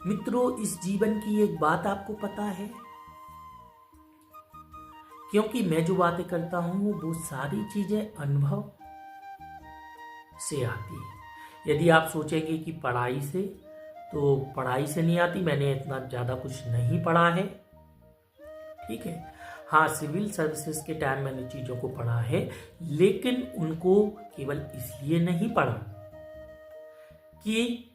मित्रों, इस जीवन की एक बात आपको पता है, क्योंकि मैं जो बातें करता हूं वो सारी चीजें अनुभव से आती है। यदि आप सोचेंगे कि पढ़ाई से, तो पढ़ाई से नहीं आती, मैंने इतना ज्यादा कुछ नहीं पढ़ा है, ठीक है। हाँ, सिविल सर्विसेज के टाइम मैंने चीजों को पढ़ा है, लेकिन उनको केवल इसलिए नहीं पढ़ा कि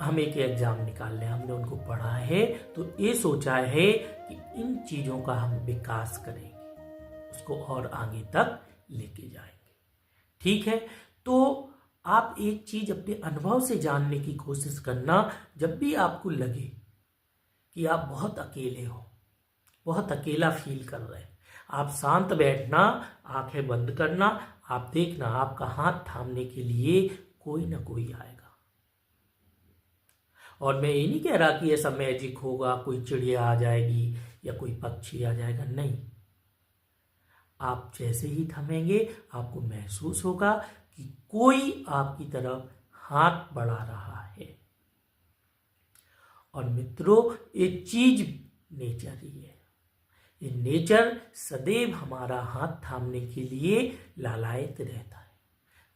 हम एक एग्जाम निकाल लें। हमने उनको पढ़ा है तो ये सोचा है कि इन चीजों का हम विकास करेंगे, उसको और आगे तक लेके जाएंगे, ठीक है। तो आप एक चीज अपने अनुभव से जानने की कोशिश करना। जब भी आपको लगे कि आप बहुत अकेले हो, बहुत अकेला फील कर रहे हैं, आप शांत बैठना, आंखें बंद करना, आप देखना आपका हाथ थामने के लिए कोई ना कोई आएगा। और मैं ये नहीं कह रहा कि ऐसा मैजिक होगा, कोई चिड़िया आ जाएगी या कोई पक्षी आ जाएगा, नहीं। आप जैसे ही थमेंगे आपको महसूस होगा कि कोई आपकी तरफ हाथ बढ़ा रहा है। और मित्रों, ये चीज नेचर ही है। ये नेचर सदैव हमारा हाथ थामने के लिए लालायित रहता है,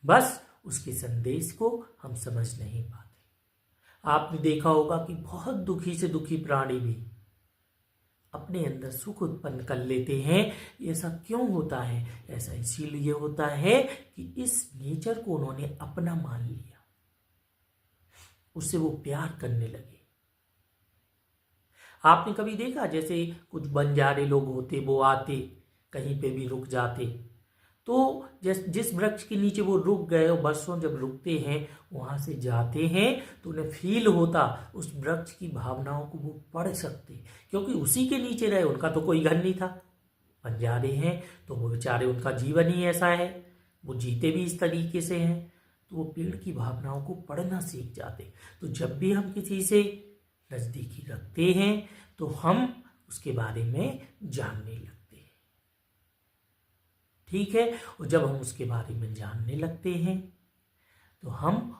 बस उसके संदेश को हम समझ नहीं पाते। आपने देखा होगा कि बहुत दुखी से दुखी प्राणी भी अपने अंदर सुख उत्पन्न कर लेते हैं। ऐसा क्यों होता है? ऐसा इसीलिए होता है कि इस नेचर को उन्होंने अपना मान लिया, उससे वो प्यार करने लगे। आपने कभी देखा, जैसे कुछ बंजारे लोग होते, वो आते कहीं पे भी रुक जाते, तो जिस वृक्ष के नीचे वो रुक गए, बरसों जब रुकते हैं, वहां से जाते हैं तो उन्हें फील होता, उस वृक्ष की भावनाओं को वो पढ़ सकते, क्योंकि उसी के नीचे रहे, उनका तो कोई घर नहीं था। बंजारे हैं तो वो बेचारे, उनका जीवन ही ऐसा है, वो जीते भी इस तरीके से हैं, तो वो पेड़ की भावनाओं को पढ़ना सीख जाते। तो जब भी हम किसी से नजदीकी रखते हैं तो हम उसके बारे में जानने लगते हैं, ठीक है। और जब हम उसके बारे में जानने लगते हैं तो हम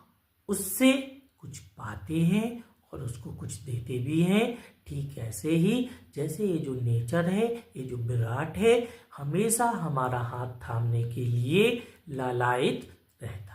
उससे कुछ पाते हैं और उसको कुछ देते भी हैं। ठीक ऐसे ही जैसे ये जो नेचर है, ये जो विराट है, हमेशा हमारा हाथ थामने के लिए लालायित रहता है।